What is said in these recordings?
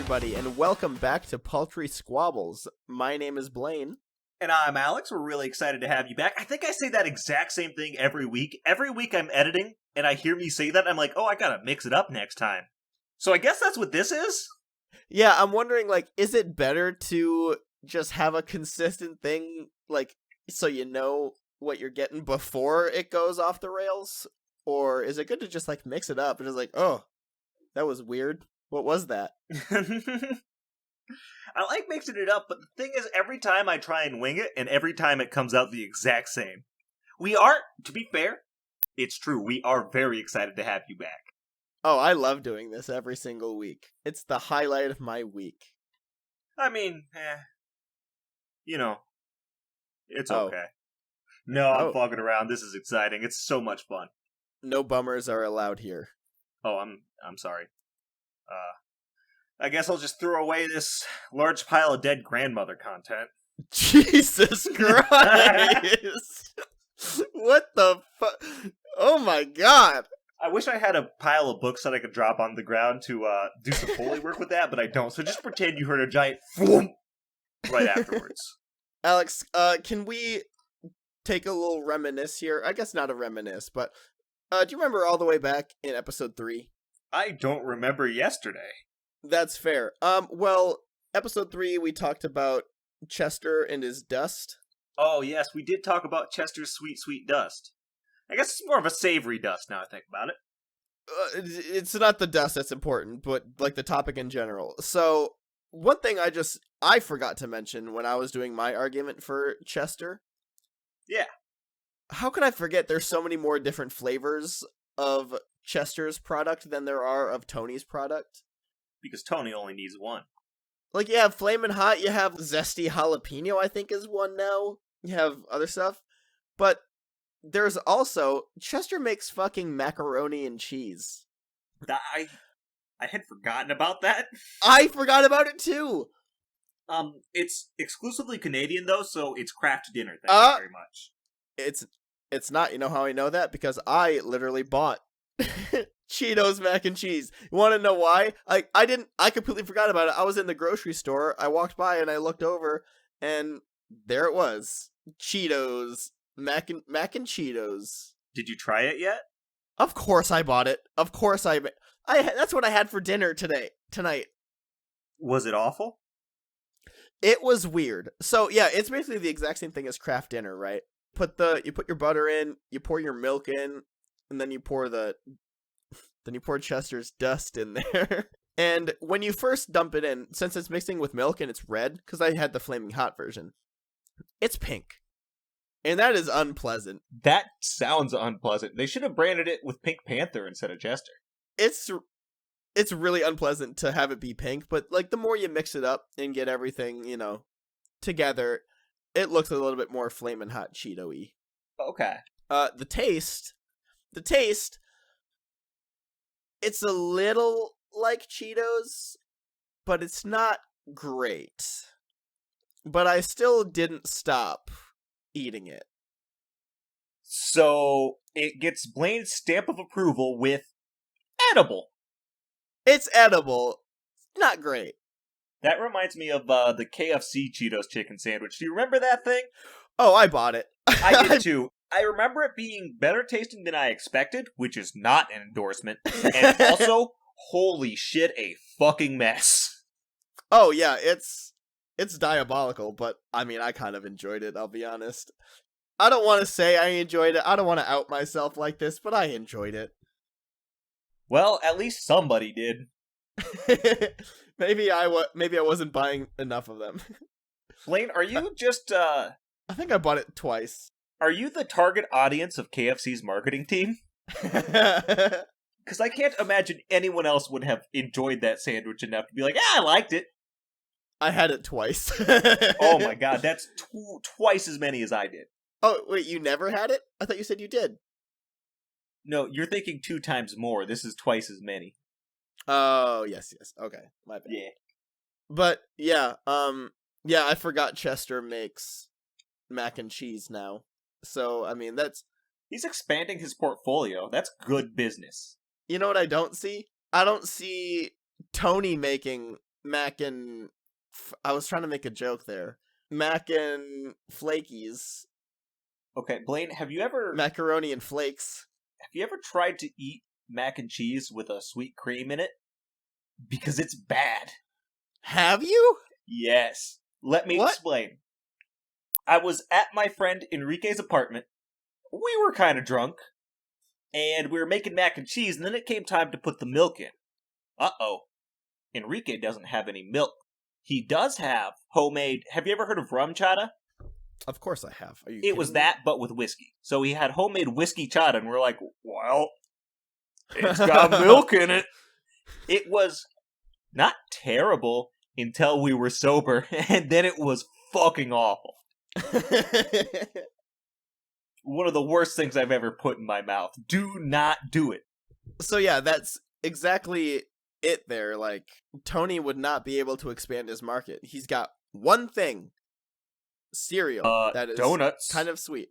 everybody, and welcome back to Paltry Squabbles. My name is Blaine. And I'm Alex. We're really excited to have you back. I think I say that exact same thing every week. Every week I'm editing, and I hear me say that, and I'm like, oh, I gotta mix it up next time. So I guess that's what this is? Yeah, I'm wondering, is it better to just have a consistent thing, so you know what you're getting before it goes off the rails? Or is it good to just, mix it up and just oh, that was weird. What was that? I like mixing it up, but the thing is, every time I try and wing it, and every time it comes out the exact same. We are, to be fair, it's true, we are very excited to have you back. Oh, I love doing this every single week. It's the highlight of my week. I mean, it's okay. No, I'm fogging around. This is exciting. It's so much fun. No bummers are allowed here. Oh, I'm sorry. I guess I'll just throw away this large pile of dead grandmother content. Jesus Christ! What the fuck? Oh my god! I wish I had a pile of books that I could drop on the ground to do some Foley work with that, but I don't. So just pretend you heard a giant thwomp right afterwards. Alex, can we take a little reminisce here? I guess not a reminisce, but do you remember all the way back in episode 3? I don't remember yesterday. That's fair. Well, episode 3, we talked about Chester and his dust. Oh, yes, we did talk about Chester's sweet, sweet dust. I guess it's more of a savory dust now I think about it. It's not the dust that's important, but, the topic in general. So, one thing I forgot to mention when I was doing my argument for Chester. Yeah. How can I forget there's so many more different flavors of Chester's product than there are of Tony's product? Because Tony only needs one. You have Flamin' Hot, you have Zesty Jalapeno, I think is one now. You have other stuff. But there's also, Chester makes fucking macaroni and cheese. I had forgotten about that. I forgot about it too! It's exclusively Canadian though, so it's craft dinner, thank you very much. It's not, you know how I know that? Because I literally bought Cheetos mac and cheese. You want to know why? I completely forgot about it. I was in the grocery store. I walked by and I looked over, and there it was. Cheetos, mac and Cheetos. Did you try it yet? Of course I bought it. Of course I that's what I had for dinner tonight. Was it awful? It was weird. So yeah, it's basically the exact same thing as craft dinner, right? You put your butter in, you pour your milk in, and then you pour Chester's dust in there. And when you first dump it in, since it's mixing with milk and it's red, because I had the Flaming Hot version, it's pink. And that is unpleasant. That sounds unpleasant. They should have branded it with Pink Panther instead of Chester. It's really unpleasant to have it be pink, but the more you mix it up and get everything, together, it looks a little bit more Flamin' Hot Cheeto-y. Okay. The taste, it's a little like Cheetos, but it's not great. But I still didn't stop eating it. So, it gets Blaine's stamp of approval with edible. It's edible. Not great. That reminds me of the KFC Cheetos chicken sandwich. Do you remember that thing? Oh, I bought it. I did too. I remember it being better tasting than I expected, which is not an endorsement. And also, holy shit, a fucking mess. Oh yeah, it's diabolical, but I mean, I kind of enjoyed it, I'll be honest. I don't want to say I enjoyed it. I don't want to out myself like this, but I enjoyed it. Well, at least somebody did. Maybe I wasn't buying enough of them. Blaine, are you just I think I bought it twice. Are you the target audience of KFC's marketing team? Because I can't imagine anyone else would have enjoyed that sandwich enough to be like, yeah, I liked it. I had it twice. Oh my god, that's twice as many as I did. Oh, wait, you never had it? I thought you said you did. No, you're thinking 2 times more. This is twice as many. Oh, yes. Okay, my bad. Yeah. But, yeah, I forgot Chester makes mac and cheese now. So, I mean, he's expanding his portfolio. That's good business. You know what I don't see? I don't see Tony making mac and... I was trying to make a joke there. Mac and flakies. Okay, Blaine, Macaroni and flakes. have you ever tried to eat mac and cheese with a sweet cream in it? Because it's bad. Have you? Yes. Let me What? explain. I was at my friend Enrique's apartment. We were kind of drunk, and we were making mac and cheese, and then it came time to put the milk in. Uh-oh. Enrique doesn't have any milk. He does have homemade... Have you ever heard of rum chata? Of course I have. Are you It was kidding me? that, but with whiskey. So he had homemade whiskey chata, and we're like, well, it's got milk in it. It was not terrible until we were sober, and then it was fucking awful. One of the worst things I've ever put in my mouth. Do not do it. So yeah, that's exactly it there. Like, Tony would not be able to expand his market. He's got one thing. Cereal. That is donuts. kind of sweet.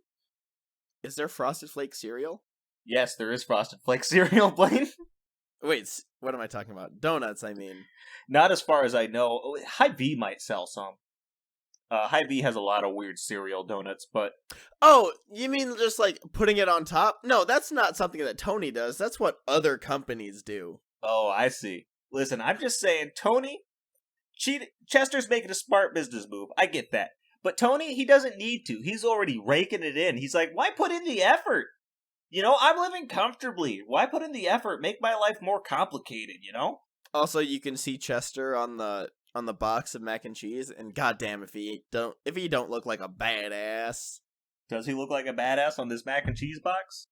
Is there Frosted Flake cereal? Yes, there is Frosted Flake cereal, Blaine. Wait, what am I talking about? Donuts, I mean. Not as far as I know. Hy-Vee might sell some. Hy-Vee has a lot of weird cereal donuts, but... Oh, you mean just like putting it on top? No, that's not something that Tony does. That's what other companies do. Oh, I see. Listen, I'm just saying, Tony... Chester's making a smart business move. I get that. But Tony, he doesn't need to. He's already raking it in. He's like, why put in the effort? You know, I'm living comfortably. Why put in the effort? Make my life more complicated, you know? Also, you can see Chester on the box of mac and cheese, and goddamn if he don't look like a badass. Does he look like a badass on this mac and cheese box?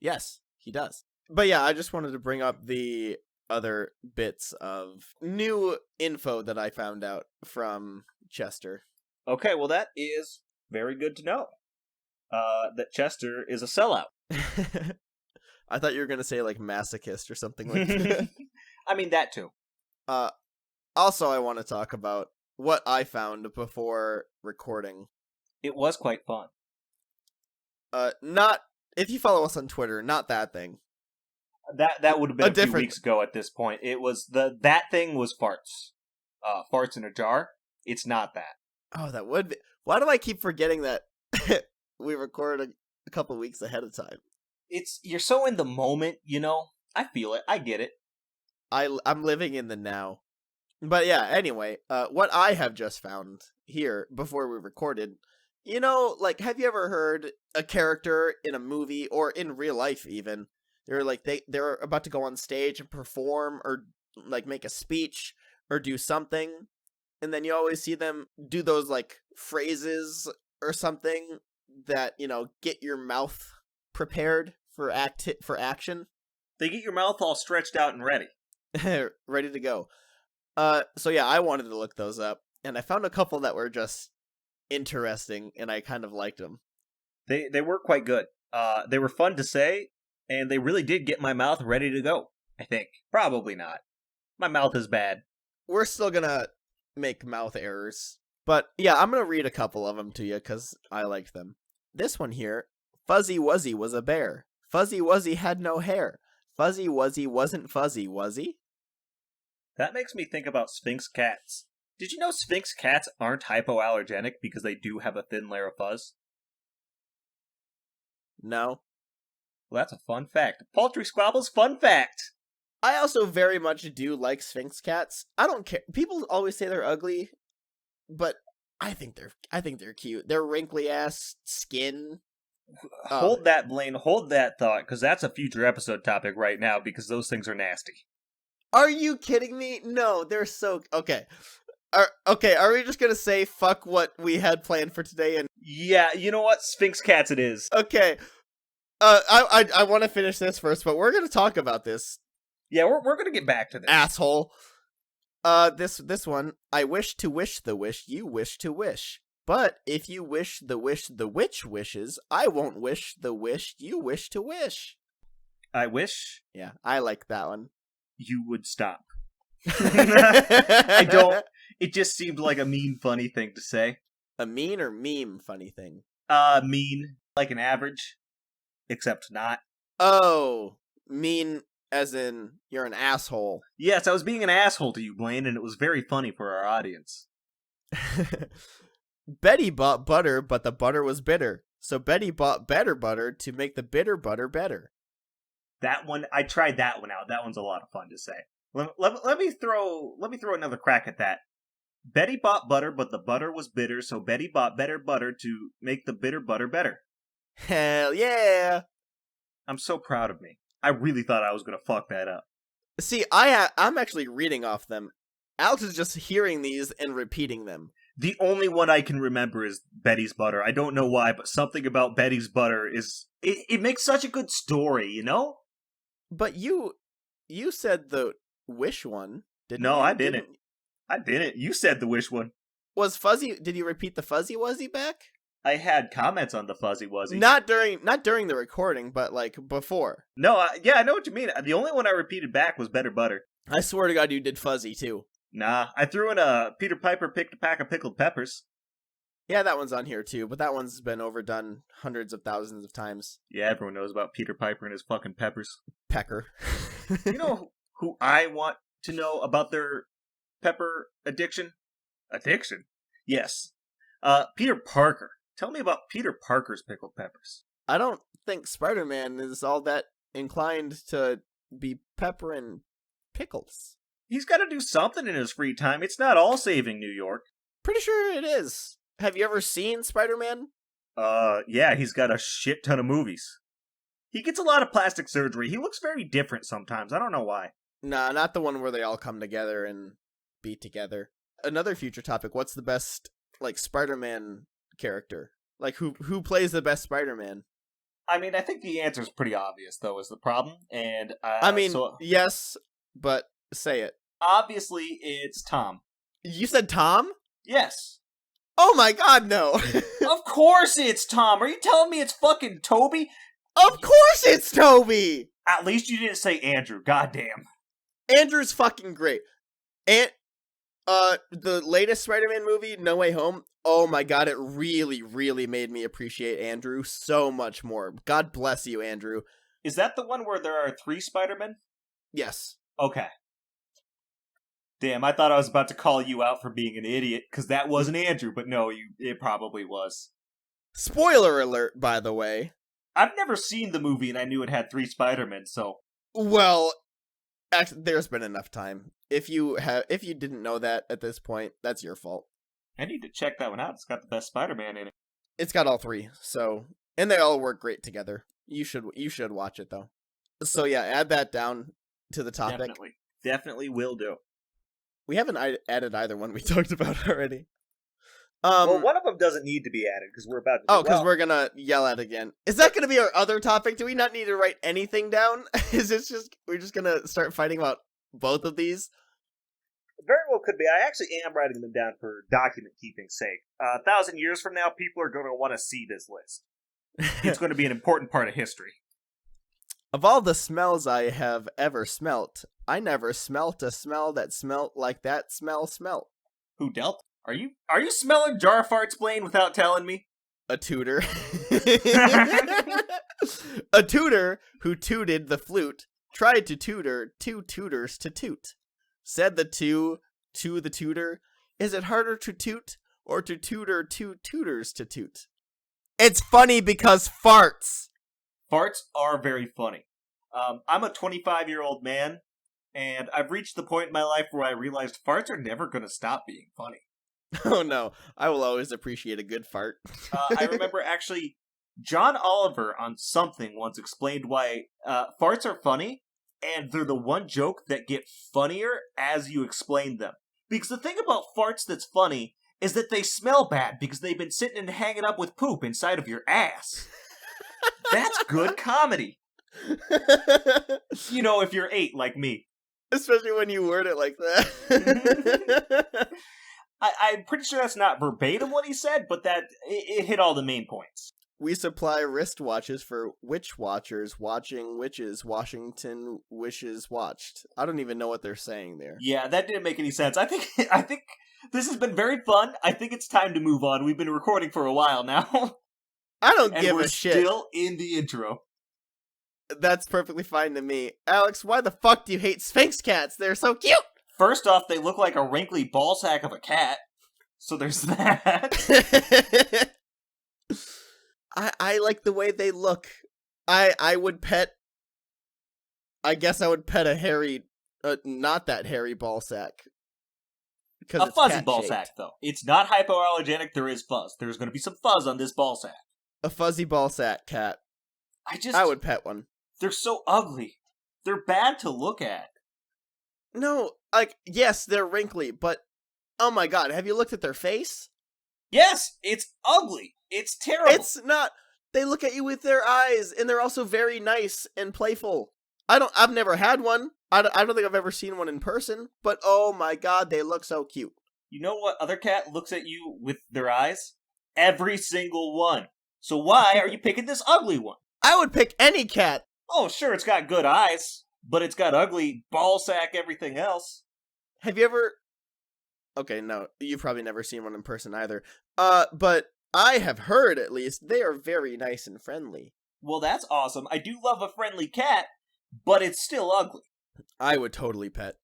Yes, he does. But yeah, I just wanted to bring up the other bits of new info that I found out from Chester. Okay, well that is very good to know. That Chester is a sellout. I thought you were gonna say like masochist or something like that. I mean that too. Also, I want to talk about what I found before recording. It was quite fun. Not if you follow us on Twitter, not that thing. That would have been a few different... weeks ago at this point. It was that thing was farts. Farts in a jar. It's not that. Oh, that would be. Why do I keep forgetting that we recorded a couple weeks ahead of time? You're so in the moment, you know. I feel it. I get it. I'm living in the now. But yeah, anyway, what I have just found here before we recorded, you know, like, have you ever heard a character in a movie or in real life even? They're like they're about to go on stage and perform or like make a speech or do something, and then you always see them do those like phrases or something that, you know, get your mouth prepared for action. They get your mouth all stretched out and ready. Ready to go. So yeah, I wanted to look those up, and I found a couple that were just interesting, and I kind of liked them. They were quite good. They were fun to say, and they really did get my mouth ready to go, I think. Probably not. My mouth is bad. We're still gonna make mouth errors. But yeah, I'm gonna read a couple of them to you, because I liked them. This one here. Fuzzy Wuzzy was a bear. Fuzzy Wuzzy had no hair. Fuzzy Wuzzy wasn't fuzzy, was he? That makes me think about Sphynx cats. Did you know Sphynx cats aren't hypoallergenic because they do have a thin layer of fuzz? No. Well, that's a fun fact. Paltry Squabble's fun fact! I also very much do like Sphynx cats. I don't care. People always say they're ugly, but I think they're cute. Their wrinkly ass skin. Hold that, Blaine. Hold that thought, because that's a future episode topic right now, because those things are nasty. Are you kidding me? No, they're so... Okay. Are we just gonna say fuck what we had planned for today and... Yeah, you know what? Sphynx cats it is. Okay. I want to finish this first, but we're gonna talk about this. Yeah, we're gonna get back to this. Asshole. This one. I wish to wish the wish you wish to wish. But if you wish the witch wishes, I won't wish the wish you wish to wish. I wish... Yeah, I like that one. You would stop. I don't... It just seemed like a mean, funny thing to say. A mean or meme funny thing? Mean. Like an average. Except not. Oh, mean As in, you're an asshole. Yes, I was being an asshole to you, Blaine, and it was very funny for our audience. Betty bought butter, but the butter was bitter. So Betty bought better butter to make the bitter butter better. That one, I tried that one out. That one's a lot of fun to say. Let me throw another crack at that. Betty bought butter, but the butter was bitter, so Betty bought better butter to make the bitter butter better. Hell yeah! I'm so proud of me. I really thought I was going to fuck that up. See, I'm actually reading off them. Alex is just hearing these and repeating them. The only one I can remember is Betty's butter. I don't know why, but something about Betty's butter is... It makes such a good story, you know? But you said the Wish one, didn't you? No, I didn't. I didn't. You said the Wish one. Was Fuzzy... Did you repeat the Fuzzy Wuzzy back? I had comments on the Fuzzy Wuzzy. Not during the recording, but like before. No, yeah, I know what you mean. The only one I repeated back was Better Butter. I swear to God you did Fuzzy too. Nah, I threw in a Peter Piper picked a pack of pickled peppers. Yeah, that one's on here too, but that one's been overdone hundreds of thousands of times. Yeah, everyone knows about Peter Piper and his fucking peppers. Pecker. You know who I want to know about their pepper addiction? Addiction? Yes. Peter Parker. Tell me about Peter Parker's pickled peppers. I don't think Spider-Man is all that inclined to be pepperin' pickles. He's got to do something in his free time. It's not all saving New York. Pretty sure it is. Have you ever seen Spider-Man? Yeah, he's got a shit ton of movies. He gets a lot of plastic surgery. He looks very different sometimes. I don't know why. Nah, not the one where they all come together and be together. Another future topic, what's the best, like, Spider-Man character? Like, who plays the best Spider-Man? I mean, I think the answer's pretty obvious, though, is the problem. And yes, but say it. Obviously, it's Tom. You said Tom? Yes. Oh my God, no. Of course it's Tom. Are you telling me it's fucking Toby? Of course it's Toby! At least you didn't say Andrew. Goddamn. Andrew's fucking great. And the latest Spider-Man movie, No Way Home, oh my God, it really, really made me appreciate Andrew so much more. God bless you, Andrew. Is that the one where there are 3 Spider-Men? Yes. Okay. Damn, I thought I was about to call you out for being an idiot, because that wasn't Andrew, but no, it probably was. Spoiler alert, by the way. I've never seen the movie and I knew it had 3 Spider-Men, so... Well, actually, there's been enough time. If you didn't know that at this point, that's your fault. I need to check that one out. It's got the best Spider-Man in it. It's got all 3, so... And they all work great together. You should watch it, though. So yeah, add that down to the topic. Definitely will do. We haven't added either one we talked about already. Well, one of them doesn't need to be added because we're about to. Because we're gonna yell at again. Is that gonna be our other topic? Do we not need to write anything down? Is this just we're just gonna start fighting about both of these? Very well could be. I actually am writing them down for document keeping's sake. 1,000 years from now, people are going to want to see this list. It's going to be an important part of history. Of all the smells I have ever smelt, I never smelt a smell that smelt like that smelt. Who dealt? Are you smelling jar farts, Blaine, without telling me? A tutor. A tutor who tooted the flute tried to tutor 2 tutors to toot. Said the 2 to the tutor, is it harder to toot or to tutor 2 tutors to toot? It's funny because farts. Farts are very funny. I'm a 25-year-old man, and I've reached the point in my life where I realized farts are never going to stop being funny. Oh no, I will always appreciate a good fart. I remember actually, John Oliver on something once explained why farts are funny, and they're the one joke that get funnier as you explain them. Because the thing about farts that's funny is that they smell bad because they've been sitting and hanging up with poop inside of your ass. That's good comedy. You know, if you're 8 like me. Especially when you word it like that. I'm pretty sure that's not verbatim what he said, but that it hit all the main points. We supply wristwatches for witch watchers watching witches Washington wishes watched. I don't even know what they're saying there. Yeah, that didn't make any sense. I think this has been very fun. I think it's time to move on. We've been recording for a while now. I don't give a shit. We're still in the intro. That's perfectly fine to me. Alex, why the fuck do you hate Sphinx cats? They're so cute! First off, they look like a wrinkly ballsack of a cat. So there's that. I like the way they look. I would pet... I guess I would pet a hairy... not that hairy ballsack. A fuzzy ballsack, though. It's not hypoallergenic, there is fuzz. There's going to be some fuzz on this ballsack. A fuzzy ballsack cat. I would pet one. They're so ugly. They're bad to look at. No, like, yes, they're wrinkly, but oh my god, have you looked at their face? Yes, it's ugly. It's terrible. It's not. They look at you with their eyes, and they're also very nice and playful. I've never had one. I don't think I've ever seen one in person, but oh my god, they look so cute. You know what other cat looks at you with their eyes? Every single one. So why are you picking this ugly one? I would pick any cat. Oh, sure, it's got good eyes, but it's got ugly ballsack everything else. Have you ever... Okay, no, you've probably never seen one in person either. But I have heard, at least, they are very nice and friendly. Well, that's awesome. I do love a friendly cat, but it's still ugly. I would totally pet.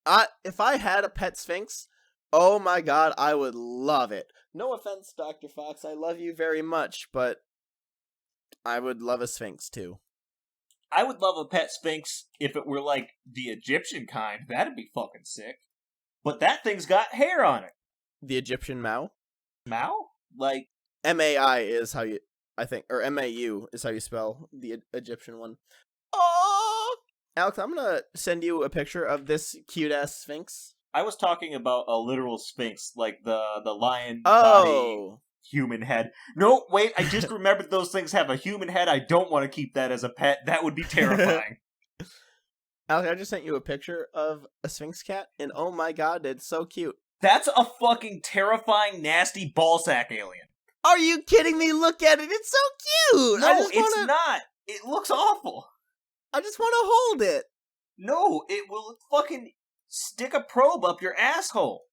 If I had a pet Sphinx, oh my god, I would love it. No offense, Dr. Fox, I love you very much, but I would love a Sphinx too. I would love a pet Sphinx if it were like the Egyptian kind. That'd be fucking sick. But that thing's got hair on it. The Egyptian Mao? Mao? Like... M-A-I is how you... I think... Or M-A-U is how you spell the Egyptian one. Oh! Alex, I'm gonna send you a picture of this cute-ass Sphinx. I was talking about a literal Sphinx, like the lion body human head. No, wait, I just remembered those things have a human head. I don't want to keep that as a pet. That would be terrifying. Alex, I just sent you a picture of a Sphinx cat, and oh my god, it's so cute. That's a fucking terrifying, nasty ballsack alien. Are you kidding me? Look at it. It's so cute. No, it's not. It looks awful. I just want to hold it. No, it will fucking stick a probe up your asshole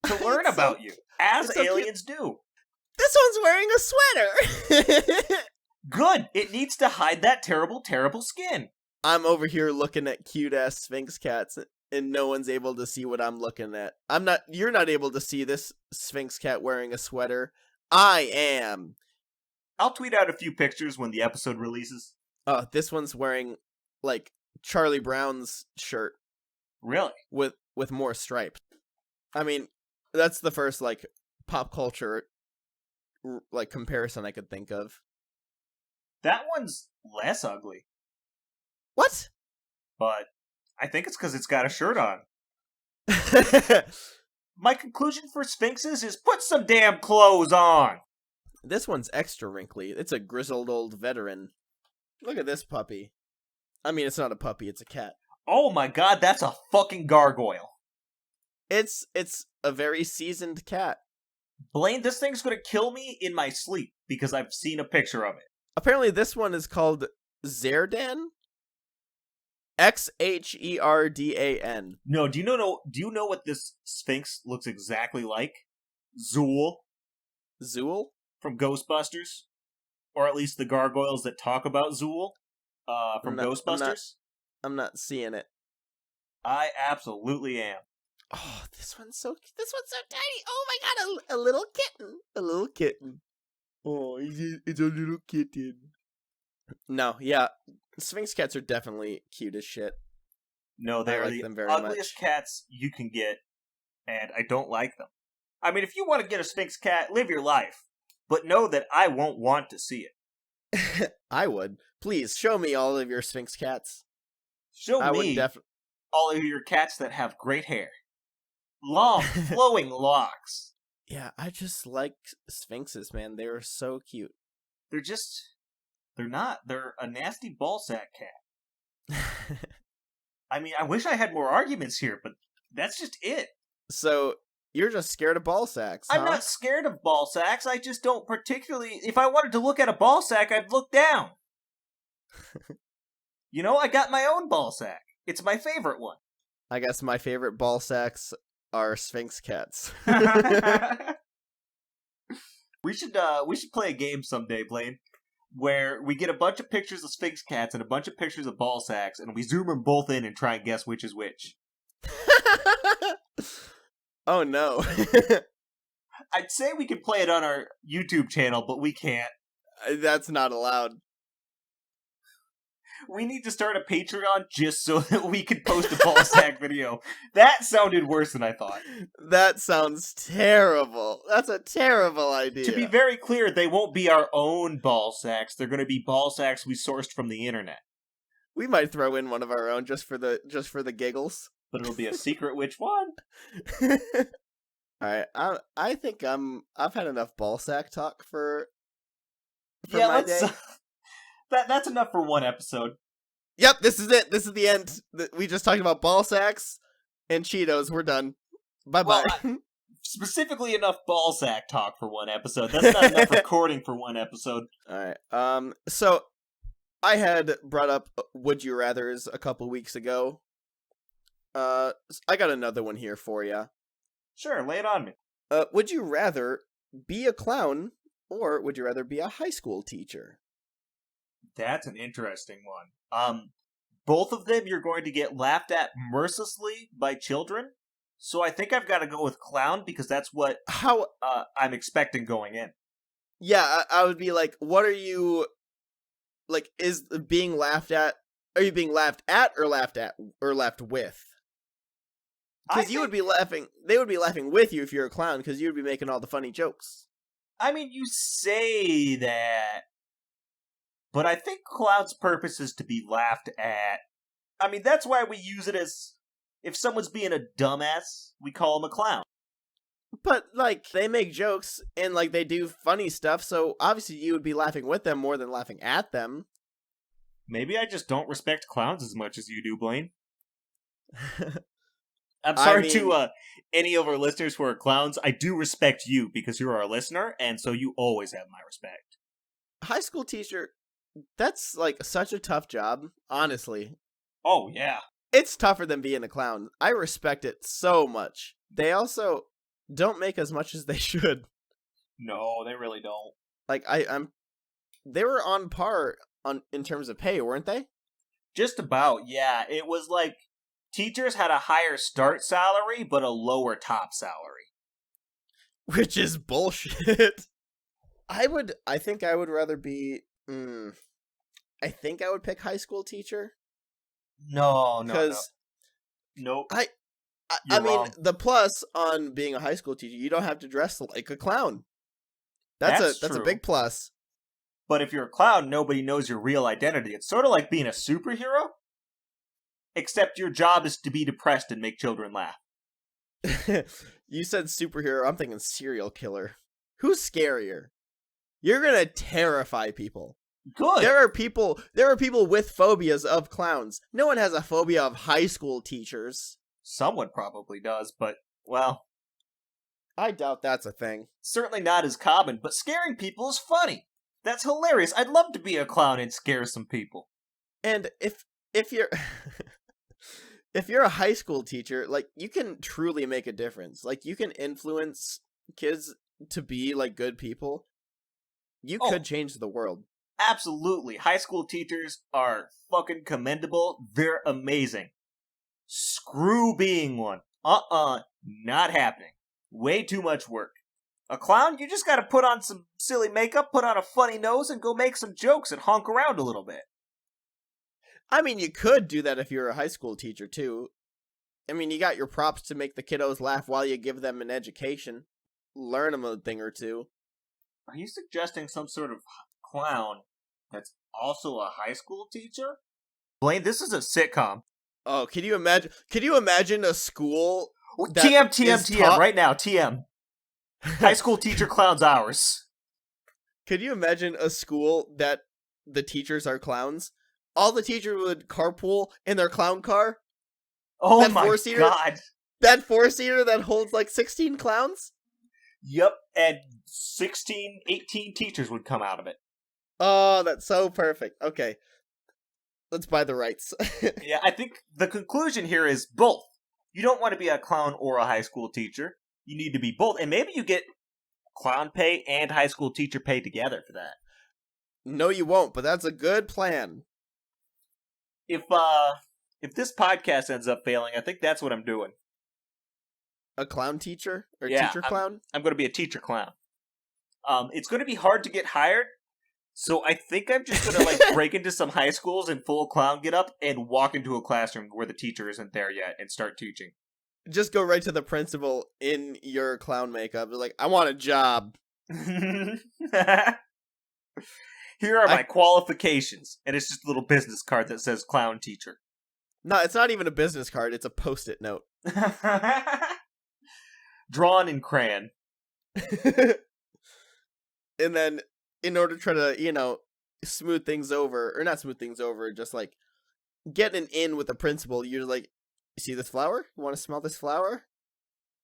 to learn about you, as aliens do. This one's wearing a sweater. Good. It needs to hide that terrible, terrible skin. I'm over here looking at cute-ass Sphinx cats, and no one's able to see what I'm looking at. You're not able to see this Sphinx cat wearing a sweater. I am. I'll tweet out a few pictures when the episode releases. Oh, this one's wearing, like, Charlie Brown's shirt. Really? With more stripes. I mean, that's the first, like, pop culture, like, comparison I could think of. That one's less ugly. What? But I think it's because it's got a shirt on. My conclusion for Sphinxes is put some damn clothes on! This one's extra wrinkly. It's a grizzled old veteran. Look at this puppy. I mean, it's not a puppy, it's a cat. Oh my god, that's a fucking gargoyle. It's a very seasoned cat. Blaine, this thing's gonna kill me in my sleep because I've seen a picture of it. Apparently this one is called Zerdan? Xherdan. No, do you know what this Sphinx looks exactly like? Zool. Zool? From Ghostbusters? Or at least the gargoyles that talk about Zool from Ghostbusters? I'm not seeing it. I absolutely am. Oh, this one's so tiny. Oh my god, a little kitten. A little kitten. Oh, it's a little kitten. No, yeah. Sphinx cats are definitely cute as shit. No, they're the ugliest cats you can get, and I don't like them. I mean, if you want to get a Sphinx cat, live your life. But know that I won't want to see it. I would. Please, show me all of your Sphinx cats. Show me all of your cats that have great hair. Long, flowing locks. Yeah, I just like Sphinxes, man. They are so cute. They're not. They're a nasty ballsack cat. I mean, I wish I had more arguments here, but that's just it. So, you're just scared of ball sacks, huh? I'm not scared of ball sacks. I just don't particularly... If I wanted to look at a ball sack, I'd look down. You know, I got my own ball sack. It's my favorite one. I guess my favorite ball sacks are Sphinx cats. We should play a game someday, Blaine. where we get a bunch of pictures of Sphinx cats and a bunch of pictures of ball sacks, and we zoom them both in and try and guess which is which. Oh no. I'd say we could play it on our YouTube channel, but we can't. That's not allowed. We need to start a Patreon just so that we could post a ball sack video. That sounded worse than I thought. That sounds terrible. That's a terrible idea. To be very clear, they won't be our own ball sacks. They're going to be ball sacks we sourced from the internet. We might throw in one of our own just for the giggles. But it'll be a secret which one. All right, I think I've had enough ball sack talk for yeah, my day. That's enough for one episode. Yep, this is it. This is the end. We just talked about ball sacks and Cheetos. We're done. Bye-bye. Well, specifically enough ball sack talk for one episode. That's not enough recording for one episode. All right. So I had brought up Would You Rathers a couple weeks ago. I got another one here for you. Sure, lay it on me. Would you rather be a clown or would you rather be a high school teacher? That's an interesting one. Both of them you're going to get laughed at mercilessly by children. So I think I've got to go with clown because that's what I'm expecting going in. Yeah, I would be like, what are you, like, is being laughed at, are you being laughed at or laughed with? Because you would be laughing, they would be laughing with you if you're a clown because you would be making all the funny jokes. I mean, you say that, but I think clown's purpose is to be laughed at. I mean, that's why we use it as, if someone's being a dumbass, we call them a clown. But, like, they make jokes and, like, they do funny stuff, so obviously you would be laughing with them more than laughing at them. Maybe I just don't respect clowns as much as you do, Blaine. I'm sorry to any of our listeners who are clowns. I do respect you because you're our listener, and so you always have my respect. High school teacher, that's, like, such a tough job, honestly. Oh, yeah. It's tougher than being a clown. I respect it so much. They also don't make as much as they should. No, they really don't. Like, they were on par in terms of pay, weren't they? Just about, yeah. It was like teachers had a higher start salary, but a lower top salary. Which is bullshit. I think I would rather be, I think I would pick high school teacher. No. Nope. I mean, the plus on being a high school teacher, you don't have to dress like a clown. That's a big plus. But if you're a clown, nobody knows your real identity. It's sort of like being a superhero, except your job is to be depressed and make children laugh. You said superhero, I'm thinking serial killer. Who's scarier? You're gonna terrify people. Good. There are people with phobias of clowns. No one has a phobia of high school teachers. Someone probably does, but, well, I doubt that's a thing. Certainly not as common, but scaring people is funny. That's hilarious. I'd love to be a clown and scare some people. And if you're if you're a high school teacher, like, you can truly make a difference. Like, you can influence kids to be like good people. You could change the world. Absolutely. High school teachers are fucking commendable. They're amazing. Screw being one. Not happening. Way too much work. A clown, you just gotta put on some silly makeup, put on a funny nose, and go make some jokes and honk around a little bit. I mean, you could do that if you're a high school teacher, too. I mean, you got your props to make the kiddos laugh while you give them an education. Learn them a thing or two. Are you suggesting some sort of clown that's also a high school teacher? Blaine, this is a sitcom. Oh, can you imagine a school that TM, right now, TM. High school teacher clowns hours. Could you imagine a school that the teachers are clowns? All the teachers would carpool in their clown car? Oh that my god. That 4-seater that holds like 16 clowns? Yep, and 16, 18 teachers would come out of it. Oh, that's so perfect. Okay. Let's buy the rights. Yeah, I think the conclusion here is both. You don't want to be a clown or a high school teacher. You need to be both. And maybe you get clown pay and high school teacher pay together for that. No, you won't, but that's a good plan. If this podcast ends up failing, I think that's what I'm doing. A clown teacher? Or Yeah, teacher clown? I'm going to be a teacher clown. It's going to be hard to get hired, so I think I'm just going to like break into some high schools in full clown get up and walk into a classroom where the teacher isn't there yet and start teaching. Just go right to the principal in your clown makeup. Be like, I want a job. Here are my qualifications, and it's just a little business card that says clown teacher. No, it's not even a business card. It's a Post-it note. Drawn in crayon. And then, in order to try to, smooth things over, or not smooth things over, just like get an in with the principal, you're like, you see this flower? You want to smell this flower?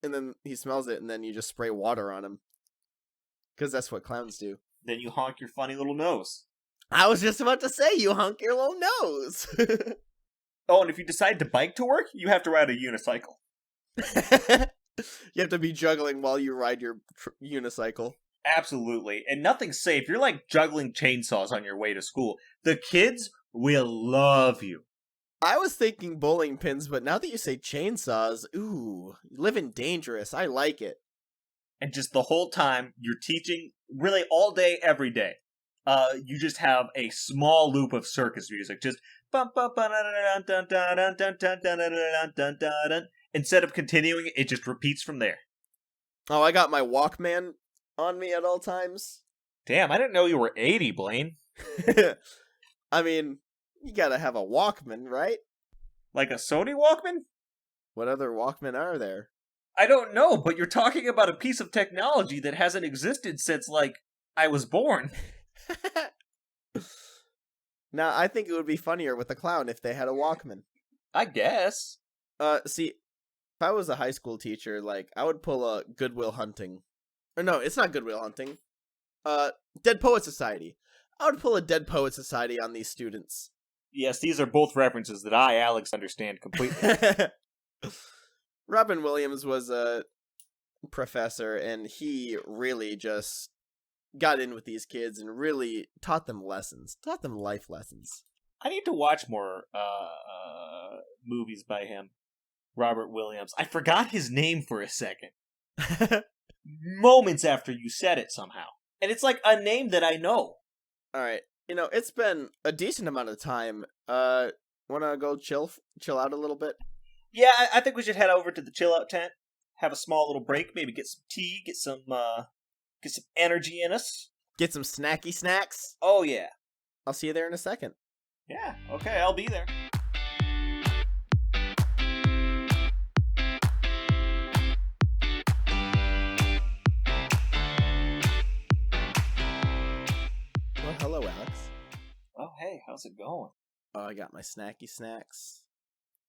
And then he smells it, and then you just spray water on him. Because that's what clowns do. Then you honk your funny little nose. I was just about to say, you honk your little nose. Oh, and if you decide to bike to work, you have to ride a unicycle. You have to be juggling while you ride your unicycle. Absolutely. And nothing's safe. You're like juggling chainsaws on your way to school. The kids will love you. I was thinking bowling pins, but now that you say chainsaws, ooh, living dangerous. I like it. And just the whole time, you're teaching really all day, every day. You just have a small loop of circus music. Just instead of continuing, it just repeats from there. Oh, I got my Walkman on me at all times. Damn, I didn't know you were 80, Blaine. I mean, you gotta have a Walkman, right? Like a Sony Walkman? What other Walkman are there? I don't know, but you're talking about a piece of technology that hasn't existed since, like, I was born. Now, I think it would be funnier with a clown if they had a Walkman. I guess. See, if I was a high school teacher, like, I would pull a Goodwill Hunting. Or no, it's not Goodwill Hunting. Dead Poet Society. I would pull a Dead Poet Society on these students. Yes, these are both references that I, Alex, understand completely. Robin Williams was a professor, and he really just got in with these kids and really taught them life lessons. I need to watch more movies by him. Robert Williams. I forgot his name for a second. Moments after you said it somehow. And it's like a name that I know. Alright, it's been a decent amount of time. Wanna go chill out a little bit? Yeah, I think we should head over to the chill out tent, have a small little break, maybe get some tea, get some energy in us. Get some snacky snacks? Oh, yeah. I'll see you there in a second. Yeah, okay, I'll be there. Well, hello, Alex. Oh, hey, how's it going? Oh, I got my snacky snacks.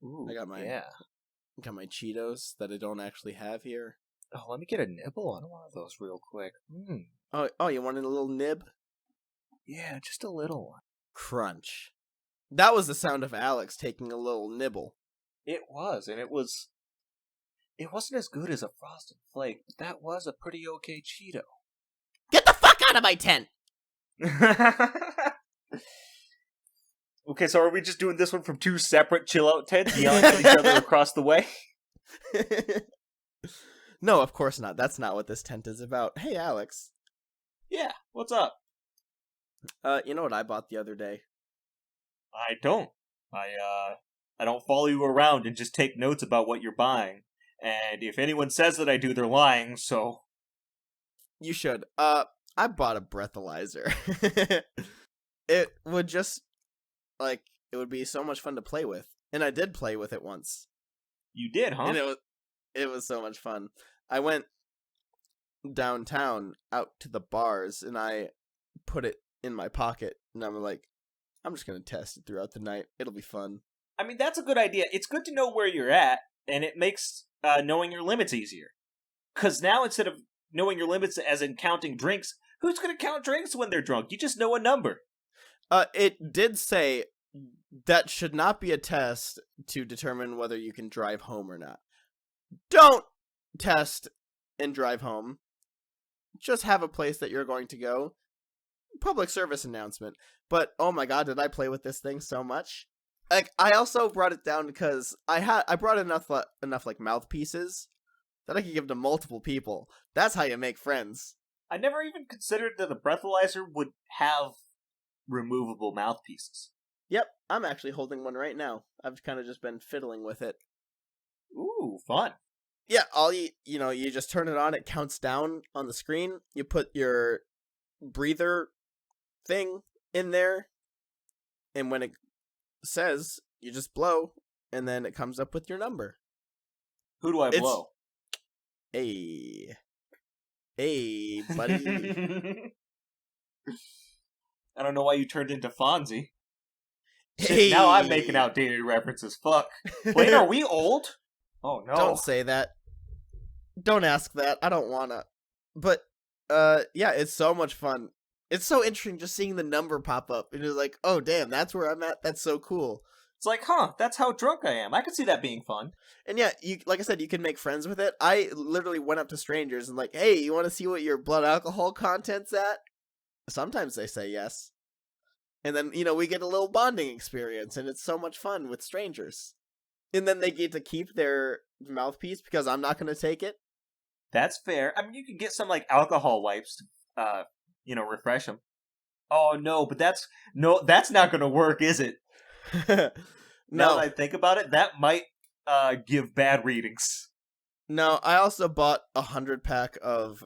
Ooh, I got my Cheetos that I don't actually have here. Oh, let me get a nibble on one of those real quick. Oh, you wanted a little nib? Yeah, just a little one. Crunch. That was the sound of Alex taking a little nibble. It was, and it wasn't as good as a Frosted Flake, but that was a pretty okay Cheeto. Get the fuck out of my tent! Okay, so are we just doing this one from two separate chill-out tents, yelling at each other across the way? No, of course not. That's not what this tent is about. Hey, Alex. Yeah, what's up? You know what I bought the other day? I don't. I don't follow you around and just take notes about what you're buying. And if anyone says that I do, they're lying, so... You should. I bought a breathalyzer. It would just... it would be so much fun to play with. And I did play with it once. You did, huh? And it was so much fun. I went downtown out to the bars and I put it in my pocket and I'm like, I'm just going to test it throughout the night. It'll be fun. I mean, that's a good idea. It's good to know where you're at, and it makes knowing your limits easier. Because now, instead of knowing your limits as in counting drinks, who's going to count drinks when they're drunk? You just know a number. It did say that should not be a test to determine whether you can drive home or not. Don't test and drive home. Just have a place that you're going to go. public service announcement. But oh my god, did I play with this thing so much? Like, I also brought it down because I brought enough like mouthpieces that I could give to multiple people. That's how you make friends. I never even considered that a breathalyzer would have removable mouthpieces. Yep, I'm actually holding one right now. I've kind of just been fiddling with it. Ooh, fun. Yeah, all you just turn it on, it counts down on the screen. You put your breather thing in there, and when it says, you just blow, and then it comes up with your number. Who do I blow? Hey, buddy. I don't know why you turned into Fonzie. Hey. Shit, now I'm making outdated references. Fuck. Wait, are we old? Oh no. Don't say that. Don't ask that. I don't wanna. But yeah, it's so much fun. It's so interesting just seeing the number pop up. And it's like, oh damn, that's where I'm at. That's so cool. It's like, that's how drunk I am. I could see that being fun. And yeah, like I said, you can make friends with it. I literally went up to strangers and like, hey, you want to see what your blood alcohol content's at? Sometimes they say yes. And then, we get a little bonding experience, and it's so much fun with strangers. And then they get to keep their mouthpiece because I'm not going to take it. That's fair. I mean, you can get some, like, alcohol wipes to, refresh them. Oh, no, but that's not going to work, is it? No. Now that I think about it, that might give bad readings. No, I also bought 100-pack of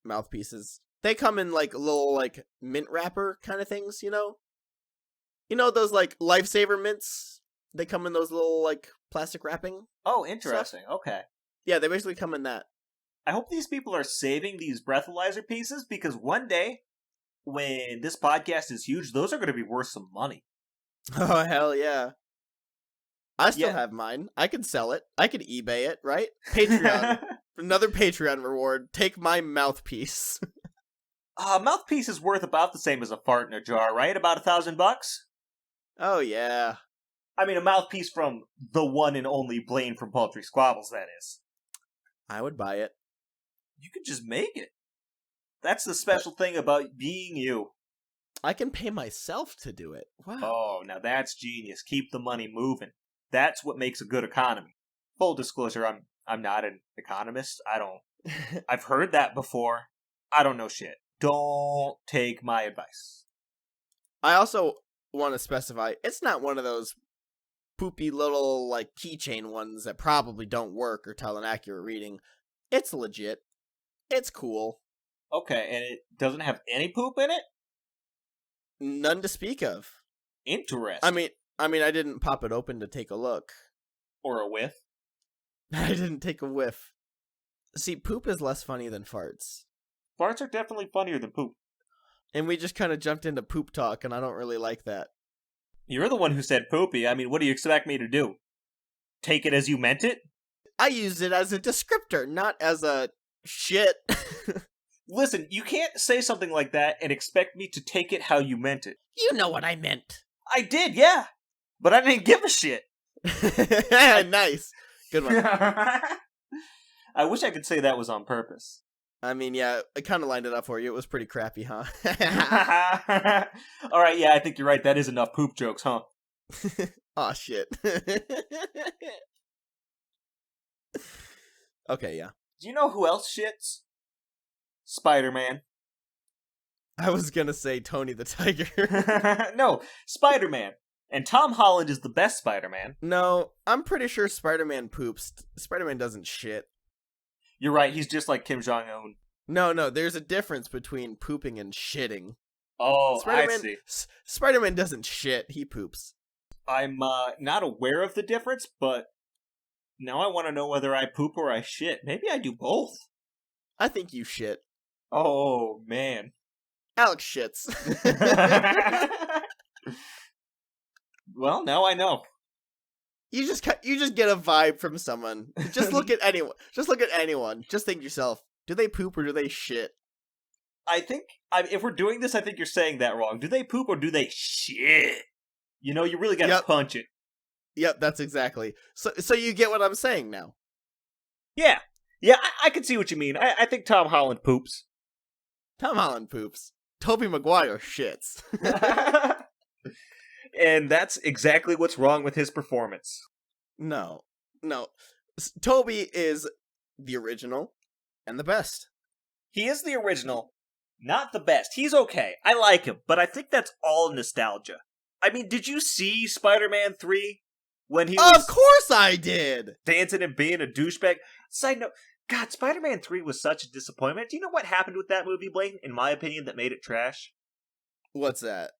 mouthpieces. They come in, like, little, like, mint wrapper kind of things, You know those, like, Lifesaver mints? They come in those little, like, plastic wrapping. Oh, interesting. Stuff. Okay. Yeah, they basically come in that. I hope these people are saving these breathalyzer pieces, because one day, when this podcast is huge, those are going to be worth some money. Oh, hell yeah. I still have mine. I can sell it. I can eBay it, right? Patreon. Another Patreon reward. Take my mouthpiece. Mouthpiece is worth about the same as a fart in a jar, right? About $1,000? Oh, yeah. I mean, a mouthpiece from the one and only Blaine from Paltry Squabbles, that is. I would buy it. You could just make it. That's the special thing about being you. I can pay myself to do it. Wow. Oh, now that's genius. Keep the money moving. That's what makes a good economy. Full disclosure, I'm not an economist. I've heard that before. I don't know shit. Don't take my advice. I also want to specify, it's not one of those poopy little, like, keychain ones that probably don't work or tell an accurate reading. It's legit. It's cool. Okay, and it doesn't have any poop in it? None to speak of. Interesting. I mean, I didn't pop it open to take a look. Or a whiff? I didn't take a whiff. See, poop is less funny than farts. Farts are definitely funnier than poop. And we just kind of jumped into poop talk, and I don't really like that. You're the one who said poopy. I mean, what do you expect me to do? Take it as you meant it? I used it as a descriptor, not as a shit. Listen, you can't say something like that and expect me to take it how you meant it. You know what I meant. I did, yeah. But I didn't give a shit. Nice. Good one. I wish I could say that was on purpose. I mean, yeah, I kind of lined it up for you. It was pretty crappy, huh? All right, yeah, I think you're right. That is enough poop jokes, huh? Aw, shit. Okay, yeah. Do you know who else shits? Spider-Man. I was gonna say Tony the Tiger. No, Spider-Man. And Tom Holland is the best Spider-Man. No, I'm pretty sure Spider-Man poops. Spider-Man doesn't shit. You're right, he's just like Kim Jong-un. No, there's a difference between pooping and shitting. Oh, Spider-Man, I see. Spider-Man doesn't shit, he poops. I'm not aware of the difference, but now I want to know whether I poop or I shit. Maybe I do both. I think you shit. Oh, man. Alex shits. Well, now I know. You just get a vibe from someone. Just look at anyone. Just look at anyone. Just think to yourself, do they poop or do they shit? I think, if we're doing this, I think you're saying that wrong. Do they poop or do they shit? You know, you really gotta punch it. Yep, that's exactly. So you get what I'm saying now. Yeah, I can see what you mean. I think Tom Holland poops. Tom Holland poops. Tobey Maguire shits. And that's exactly what's wrong with his performance. No. Tobey is the original and the best. He is the original, not the best. He's okay. I like him, but I think that's all nostalgia. I mean, did you see Spider-Man 3 when he was Of course I did! dancing and being a douchebag? Side note, God, Spider-Man 3 was such a disappointment. Do you know what happened with that movie, Blaine, in my opinion, that made it trash? What's that?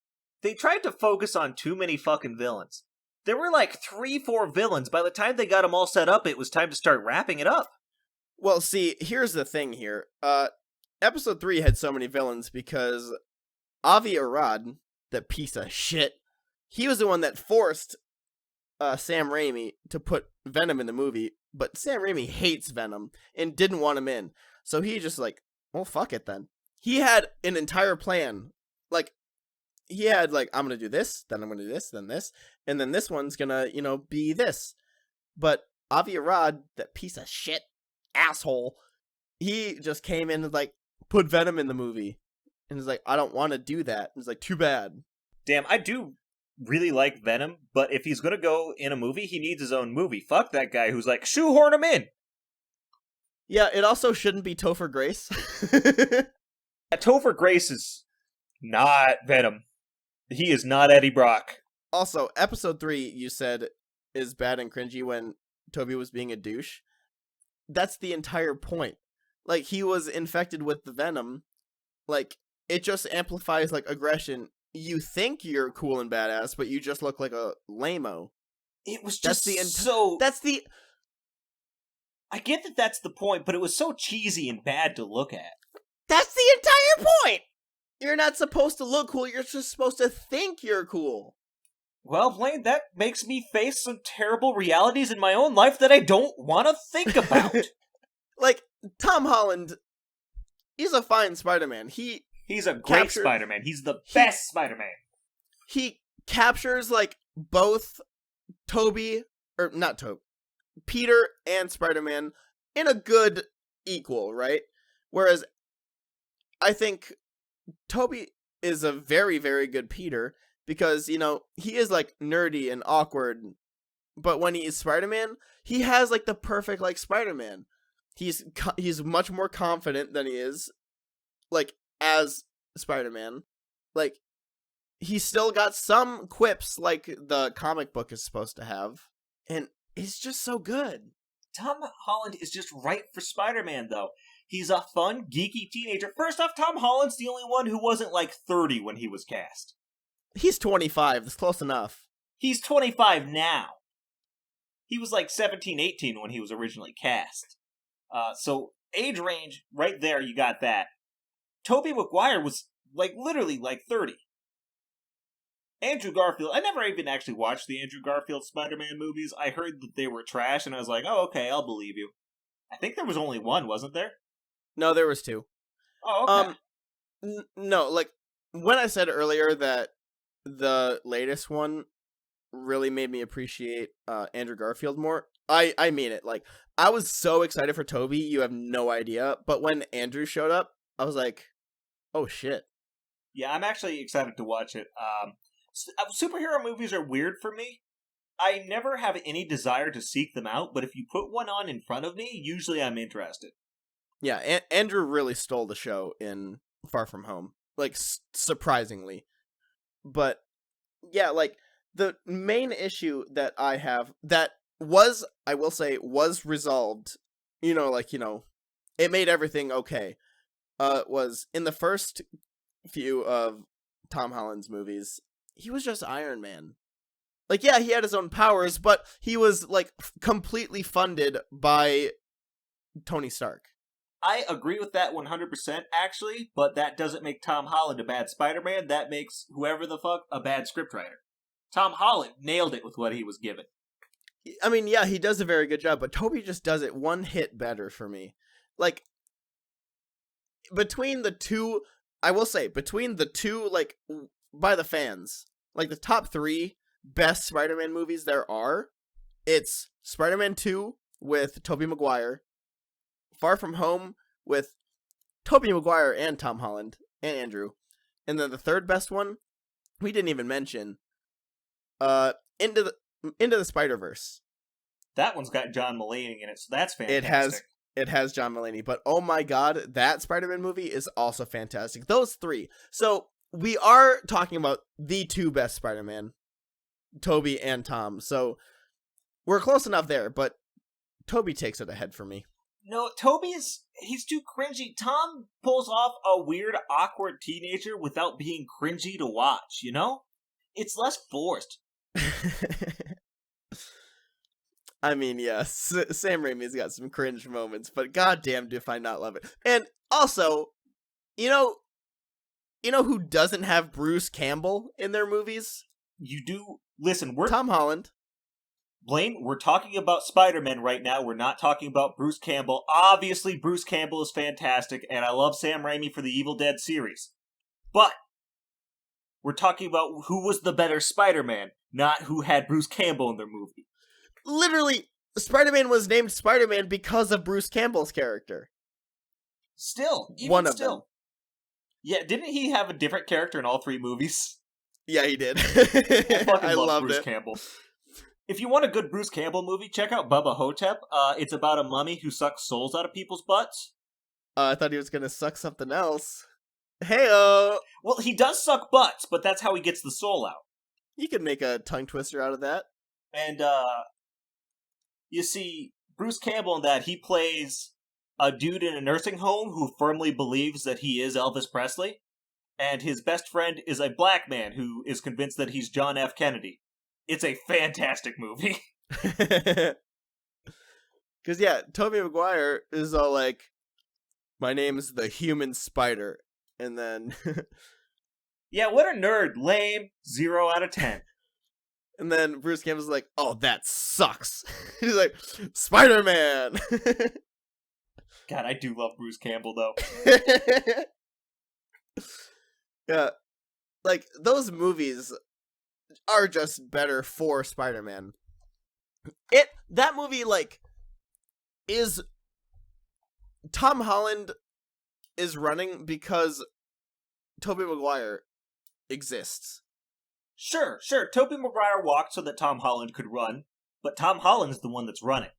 They tried to focus on too many fucking villains. There were like 3-4 villains. By the time they got them all set up, it was time to start wrapping it up. Well, see, here's the thing here. Episode 3 had so many villains because Avi Arad, the piece of shit, he was the one that forced Sam Raimi to put Venom in the movie, but Sam Raimi hates Venom and didn't want him in. So he just like, well, fuck it then. He had an entire plan. Like, he had like, I'm going to do this, then I'm going to do this, then this, and then this one's going to, be this. But Avi Arad, that piece of shit asshole, he just came in and like, put Venom in the movie. And he's like, I don't want to do that. And it's like, too bad. Damn, I do really like Venom, but if he's gonna go in a movie, he needs his own movie. Fuck that guy who's like, shoehorn him in. Yeah, it also shouldn't be Topher Grace. Topher Grace is not Venom. He is not Eddie Brock. Also, episode 3, you said, is bad and cringy when Toby was being a douche. That's the entire point. Like, he was infected with the Venom. Like, it just amplifies, like, aggression. You think you're cool and badass, but you just look like a lame-o. It was That's just so... That's the... I get that that's the point, but it was so cheesy and bad to look at. That's the entire point! You're not supposed to look cool, you're just supposed to think you're cool. Well, Blaine, that makes me face some terrible realities in my own life that I don't want to think about. Like, Tom Holland, he's a fine Spider-Man. He's a great Spider-Man. He's the best Spider-Man. He captures, like, both Peter and Spider-Man in a good equal, right? Whereas, I think Tobey is a very, very good Peter because, he is, like, nerdy and awkward, but when he is Spider-Man, he has, like, the perfect, like, Spider-Man. He's much more confident than he is, like, as Spider-Man. Like, he's still got some quips like the comic book is supposed to have, and it's just so good. Tom Holland is just right for Spider-Man, though. He's a fun, geeky teenager. First off, Tom Holland's the only one who wasn't like 30 when he was cast. He's 25, that's close enough. He's 25 now. He was like 17, 18 when he was originally cast. So, age range, right there, you got that. Tobey Maguire was, like, literally, like, 30. Andrew Garfield, I never even actually watched the Andrew Garfield Spider-Man movies. I heard that they were trash, and I was like, oh, okay, I'll believe you. I think there was only one, wasn't there? No, there was 2. Oh, okay. No, like, when I said earlier that the latest one really made me appreciate Andrew Garfield more, I mean it. Like, I was so excited for Tobey, you have no idea. But when Andrew showed up, I was like, oh shit. Yeah, I'm actually excited to watch it. Superhero movies are weird for me. I never have any desire to seek them out, but if you put one on in front of me, usually I'm interested. Yeah, Andrew really stole the show in Far From Home. Like, surprisingly. But, yeah, like, the main issue that I have, that was, I will say, was resolved, it made everything okay, was in the first few of Tom Holland's movies, he was just Iron Man. Like, yeah, he had his own powers, but he was, like, completely funded by Tony Stark. I agree with that 100%, actually, but that doesn't make Tom Holland a bad Spider-Man. That makes whoever the fuck a bad scriptwriter. Tom Holland nailed it with what he was given. I mean, yeah, he does a very good job, but Tobey just does it one hit better for me. Like, between the two, like, by the fans, like, the top 3 best Spider-Man movies there are, it's Spider-Man 2 with Tobey Maguire, Far From Home with Tobey Maguire and Tom Holland and Andrew, And then the third best one, we didn't even mention, Into the Spider-Verse. That one's got John Mulaney in it, so that's fantastic. It has John Mulaney, but oh my god, that Spider-Man movie is also fantastic. Those three. So we are talking about the two best Spider-Man, Tobey and Tom. So we're close enough there, but Tobey takes it ahead for me. No, he's too cringy. Tom pulls off a weird, awkward teenager without being cringy to watch, you know? It's less forced. I mean, yes, Sam Raimi's got some cringe moments, but goddamn, do I not love it. And also, you know who doesn't have Bruce Campbell in their movies? You do. Listen, Tom Holland. Blaine, we're talking about Spider-Man right now. We're not talking about Bruce Campbell. Obviously, Bruce Campbell is fantastic, and I love Sam Raimi for the Evil Dead series. But we're talking about who was the better Spider-Man, not who had Bruce Campbell in their movie. Literally, Spider-Man was named Spider-Man because of Bruce Campbell's character. Still, one of them. Yeah, didn't he have a different character in all three movies? Yeah, he did. I fucking love Bruce it. Campbell. If you want a good Bruce Campbell movie, check out Bubba Hotep. It's about a mummy who sucks souls out of people's butts. I thought he was gonna suck something else. Heyo! Well, he does suck butts, but that's how he gets the soul out. You could make a tongue twister out of that. And, you see, Bruce Campbell in that, he plays a dude in a nursing home who firmly believes that he is Elvis Presley, and his best friend is a black man who is convinced that he's John F. Kennedy. It's a fantastic movie. Because, yeah, Tobey Maguire is all like, my name is the Human Spider, and then... yeah, what a nerd. Lame. 0 out of 10. And then Bruce Campbell's like, oh, that sucks. He's like, Spider-Man! God, I do love Bruce Campbell, though. Yeah. Like, those movies are just better for Spider-Man. That movie, like, is... Tom Holland is running because Tobey Maguire exists. Sure. Tobey Maguire walked so that Tom Holland could run, but Tom Holland's the one that's running.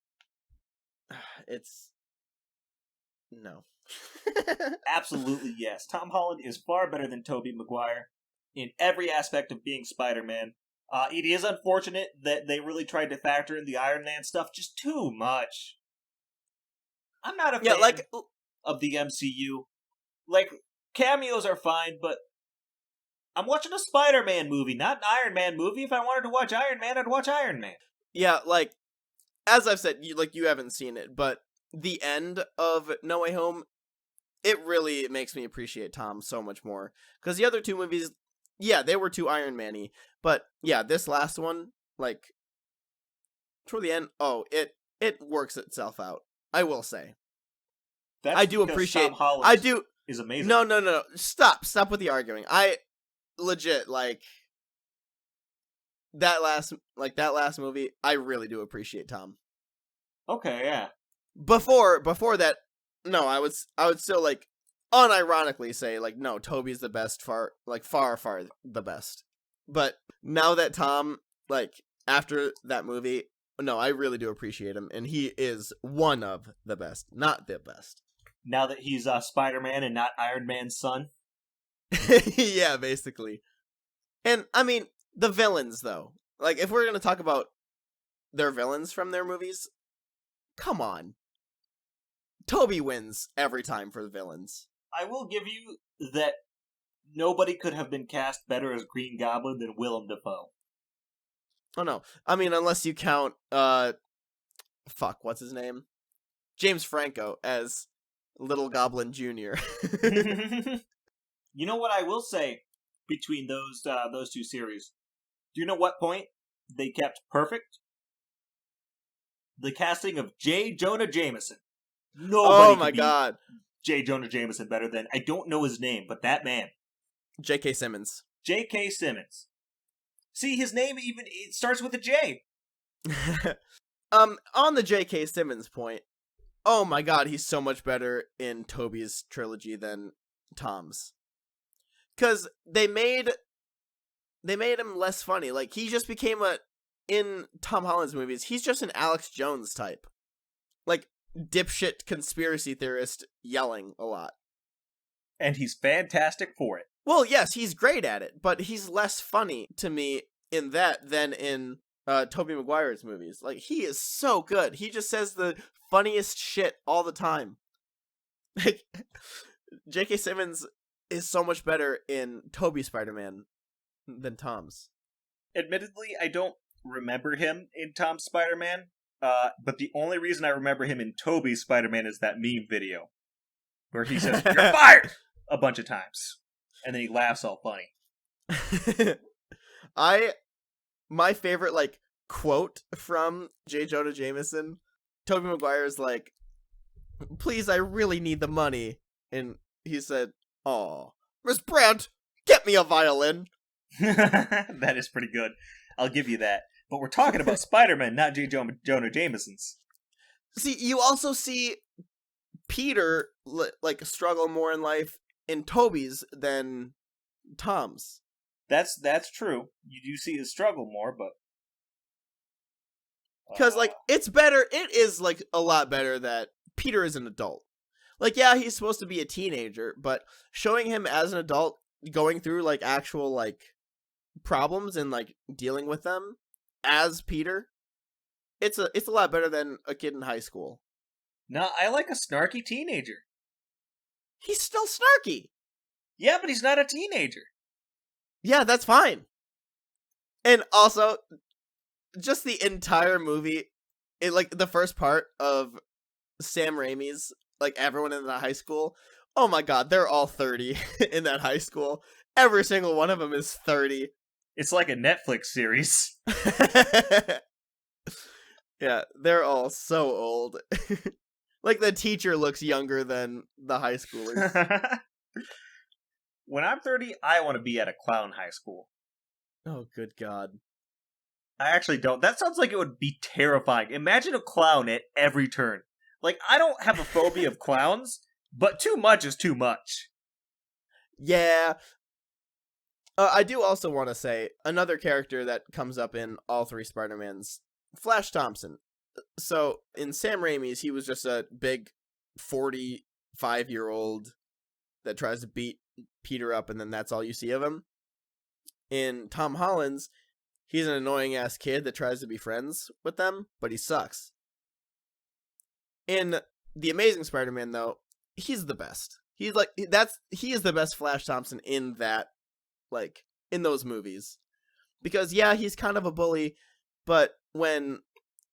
No. Absolutely yes. Tom Holland is far better than Tobey Maguire in every aspect of being Spider-Man. It is unfortunate that they really tried to factor in the Iron Man stuff just too much. I'm not a fan of the MCU. Like, cameos are fine, but I'm watching a Spider-Man movie, not an Iron Man movie. If I wanted to watch Iron Man, I'd watch Iron Man. Yeah, like, as I've said, you haven't seen it, but the end of No Way Home, it really makes me appreciate Tom so much more. Because the other two movies, yeah, they were too Iron Man-y, but yeah, this last one, like, toward the end, it works itself out. I will say. I do appreciate. Tom Holland is amazing. No. Stop with the arguing. I legit like that last movie. I really do appreciate Tom. Okay, yeah. Before that, no, I would still like unironically say like no, Tobey's the best, far the best. But now that Tom, like after that movie, no, I really do appreciate him, and he is one of the best, not the best. Now that he's Spider-Man and not Iron Man's son? Yeah, basically. And, I mean, the villains, though. Like, if we're going to talk about their villains from their movies, come on. Tobey wins every time for the villains. I will give you that nobody could have been cast better as Green Goblin than Willem Dafoe. Oh, no. I mean, unless you count, what's his name? James Franco as Little Goblin Jr. You know what I will say between those two series? Do you know what point they kept perfect? The casting of J. Jonah Jameson. Nobody could be J. Jonah Jameson better than, I don't know his name, but that man. J.K. Simmons. J.K. Simmons. See, his name it starts with a J. On the J.K. Simmons point, oh my god, he's so much better in Tobey's trilogy than Tom's. because they made him less funny. Like, he just became in Tom Holland's movies, he's just an Alex Jones type. Like, dipshit conspiracy theorist yelling a lot. And he's fantastic for it. Well, yes, he's great at it, but he's less funny to me in that than in Tobey Maguire's movies. Like, he is so good. He just says the funniest shit all the time. Like, J.K. Simmons is so much better in Tobey Spider-Man than Tom's. Admittedly, I don't remember him in Tom's Spider-Man, but the only reason I remember him in Tobey's Spider-Man is that meme video where he says, "You're fired!" a bunch of times. And then he laughs all funny. My favorite, like, quote from J. Jonah Jameson, Tobey Maguire's like, "Please, I really need the money." And he said, "Aw, Miss Brandt, get me a violin." That is pretty good. I'll give you that. But we're talking about Spider-Man, not J. Jonah Jameson's. See, you also see Peter, like, struggle more in life in Tobey's than Tom's. That's true. You do see his struggle more, but... Because, like, it's better, it is, like, a lot better that Peter is an adult. Like, yeah, he's supposed to be a teenager, but showing him as an adult going through, like, actual, like, problems and, like, dealing with them as Peter, it's a lot better than a kid in high school. No, I like a snarky teenager. He's still snarky. Yeah, but he's not a teenager. Yeah, that's fine. And also, just the entire movie, like, the first part of Sam Raimi's, like, everyone in the high school, oh my god, they're all 30 in that high school. Every single one of them is 30. It's like a Netflix series. Yeah, they're all so old. Like, the teacher looks younger than the high schoolers. When I'm 30, I want to be at a clown high school. Oh, good god. I actually don't. That sounds like it would be terrifying. Imagine a clown at every turn. Like, I don't have a phobia of clowns, but too much is too much. Yeah. I do also want to say, another character that comes up in all three Spider-Mans, Flash Thompson. So, in Sam Raimi's, he was just a big 45-year-old that tries to beat Peter up, and then that's all you see of him. In Tom Holland's, he's an annoying-ass kid that tries to be friends with them, but he sucks. In The Amazing Spider-Man, though, he's the best. He is the best Flash Thompson in that, like, in those movies. Because, yeah, he's kind of a bully, but when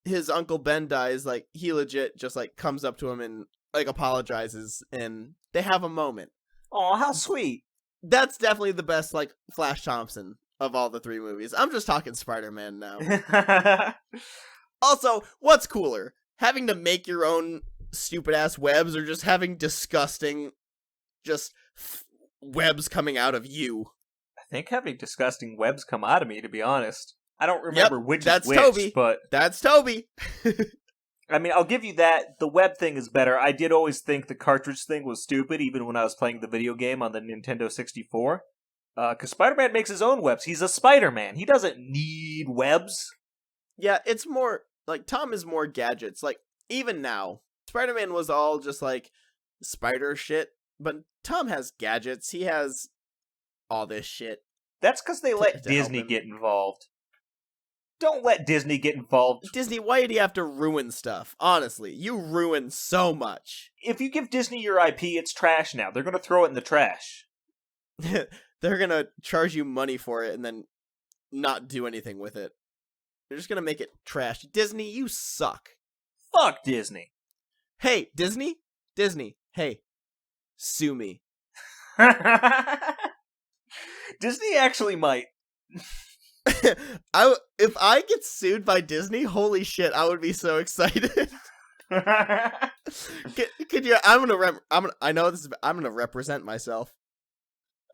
his Uncle Ben dies, like, he legit just, like, comes up to him and, like, apologizes, and they have a moment. Oh, how sweet. That's definitely the best, like, Flash Thompson of all the three movies. I'm just talking Spider-Man now. Also, what's cooler? Having to make your own stupid-ass webs, or just having disgusting, just webs coming out of you? I think having disgusting webs come out of me, to be honest. I don't remember which that's is which, Toby. But... That's Toby! I mean, I'll give you that. The web thing is better. I did always think the cartridge thing was stupid, even when I was playing the video game on the Nintendo 64. Because Spider-Man makes his own webs. He's a Spider-Man. He doesn't need webs. Yeah, it's more, like, Tom is more gadgets. Like, even now, Spider-Man was all just, like, spider shit, but Tom has gadgets. He has all this shit. That's because they let to Disney help him. get involved. Don't let Disney get involved. Disney, why do you have to ruin stuff? Honestly, you ruin so much. If you give Disney your IP, it's trash now. They're going to throw it in the trash. They're gonna charge you money for it and then not do anything with it. They're just gonna make it trash. Disney, you suck. Fuck Disney. Hey, Disney? Disney, hey, sue me. Disney actually might. If I get sued by Disney, holy shit, I would be so excited. Could you? I'm gonna represent myself.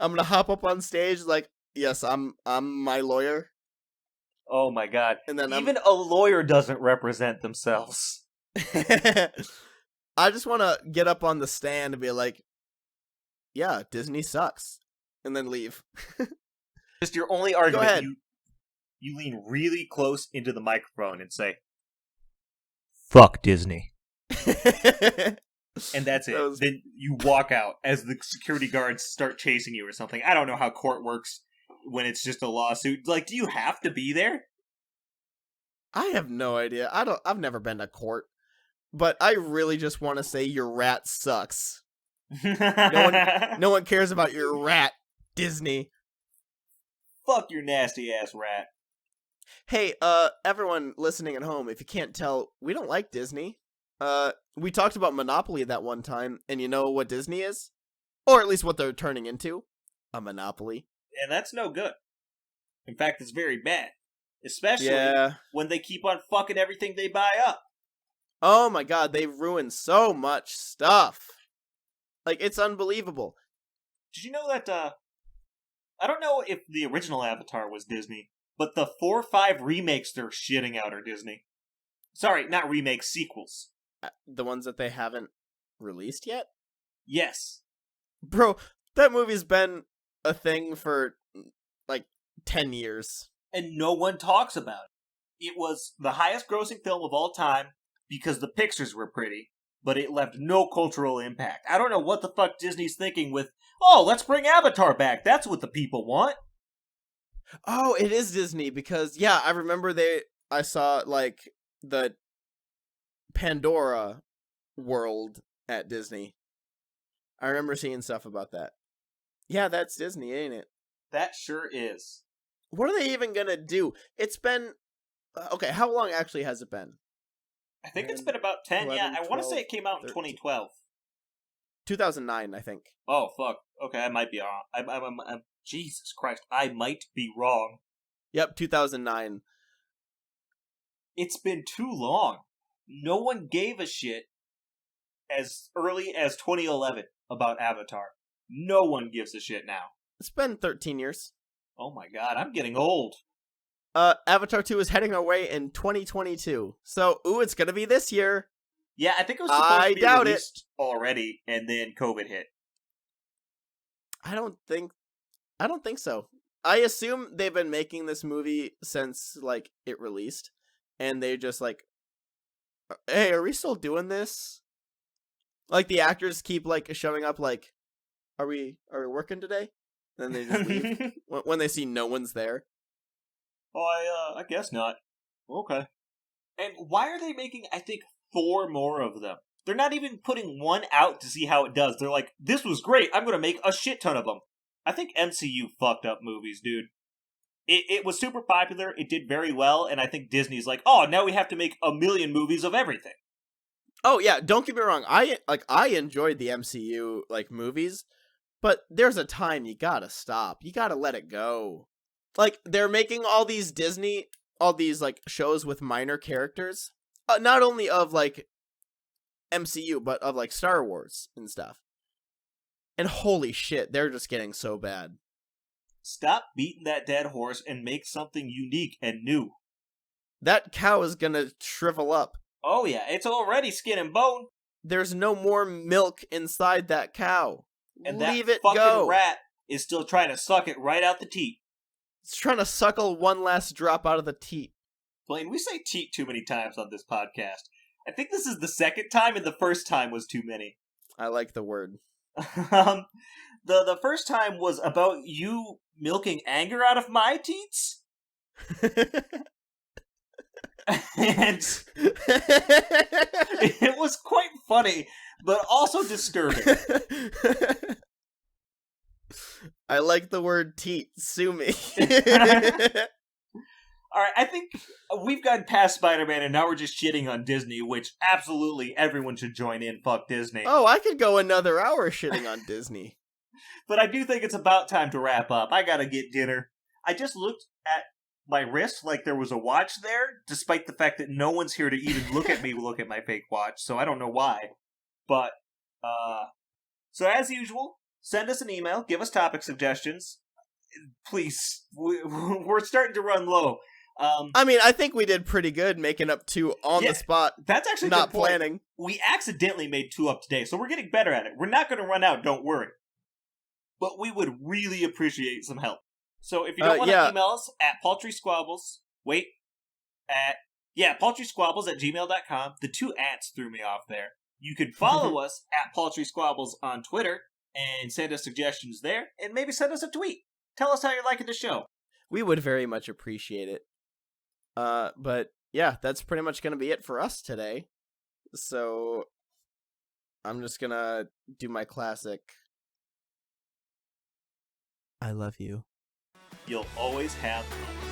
I'm gonna hop up on stage like, yes, I'm my lawyer. Oh my god! And then even a lawyer doesn't represent themselves. I just want to get up on the stand and be like, yeah, Disney sucks. and then leave. Just your only Go argument. ahead. You lean really close into the microphone and say, "Fuck Disney," and that's it. Then you walk out as the security guards start chasing you or something. I don't know how court works when it's just a lawsuit. Like, do you have to be there? I have no idea. I've never been to court, but I really just want to say your rat sucks. No one cares about your rat, Disney. Fuck your nasty ass rat. Hey, everyone listening at home, if you can't tell, we don't like Disney. We talked about Monopoly that one time, and you know what Disney is? Or at least what they're turning into? A monopoly. And that's no good. In fact, it's very bad. Especially when they keep on fucking everything they buy up. Oh my god, they've ruined so much stuff. Like, it's unbelievable. Did you know that, I don't know if the original Avatar was Disney, but the 4 or 5 remakes they're shitting out are Disney. Sorry, not remakes, sequels. The ones that they haven't released yet? Yes. Bro, that movie's been a thing for, like, 10 years. And no one talks about it. It was the highest grossing film of all time because the pictures were pretty, but it left no cultural impact. I don't know what the fuck Disney's thinking with, oh, let's bring Avatar back. That's what the people want. Oh, it is Disney because, yeah, I remember I saw, like, the Pandora world at Disney. I remember seeing stuff about that. Yeah, that's Disney, ain't it? That sure is. What are they even gonna do? It's been... Okay, how long actually has it been? I think it's been about 10, 11, I want to say it came out in 2012. 2009, I think. Oh, fuck. Okay, I might be wrong. I'm Jesus Christ, I might be wrong. Yep, 2009. It's been too long. No one gave a shit as early as 2011 about Avatar. No one gives a shit now. It's been 13 years. Oh my god, I'm getting old. Avatar 2 is heading away in 2022. So, it's gonna be this year. Yeah, I think it was supposed to be released already, and then COVID hit. I don't think so. I assume they've been making this movie since, like, it released. And they just, like, hey, are we still doing this? Like, the actors keep, like, showing up, like, are we working today? Then they just leave when they see no one's there. Oh, I guess not. Okay. And why are they making, I think, 4 more of them? They're not even putting one out to see how it does. They're like, this was great, I'm gonna make a shit ton of them. I think MCU fucked up movies, dude. It was super popular, it did very well, and I think Disney's like, oh, now we have to make 1 million movies of everything. Oh, yeah, don't get me wrong. I enjoyed the MCU, like, movies, but there's a time you gotta stop. You gotta let it go. Like, they're making all these like, shows with minor characters. Not only of, like, MCU, but of, like, Star Wars and stuff. And holy shit, they're just getting so bad. Stop beating that dead horse and make something unique and new. That cow is gonna shrivel up. Oh yeah, it's already skin and bone. There's no more milk inside that cow. And leave that it fucking go. rat is still trying to suck it right out the teat. It's trying to suckle one last drop out of the teat. Blaine, we say teat too many times on this podcast. I think this is the second time, and the first time was too many. I like the word. The first time was about you milking anger out of my teats. And it was quite funny, but also disturbing. I like the word teat. Sue me. Alright, I think we've gotten past Spider-Man and now we're just shitting on Disney, which absolutely everyone should join in. Fuck Disney. Oh, I could go another hour shitting on Disney. But I do think it's about time to wrap up. I gotta get dinner. I just looked at my wrist like there was a watch there, despite the fact that no one's here to even look at me look at my fake watch, so I don't know why. But, so as usual, send us an email, give us topic suggestions. Please, we're starting to run low. I mean, I think we did pretty good making up 2 on the spot. That's actually not planning. We accidentally made 2 up today, so we're getting better at it. We're not going to run out, don't worry. but we would really appreciate some help. So if you don't want to yeah. email us at paltrysquabbles@gmail.com. The 2 ats threw me off there. You can follow us at paltrysquabbles on Twitter and send us suggestions there, and maybe send us a tweet. Tell us how you're liking the show. We would very much appreciate it. But yeah, that's pretty much going to be it for us today. So I'm just going to do my classic. I love you. You'll always have us.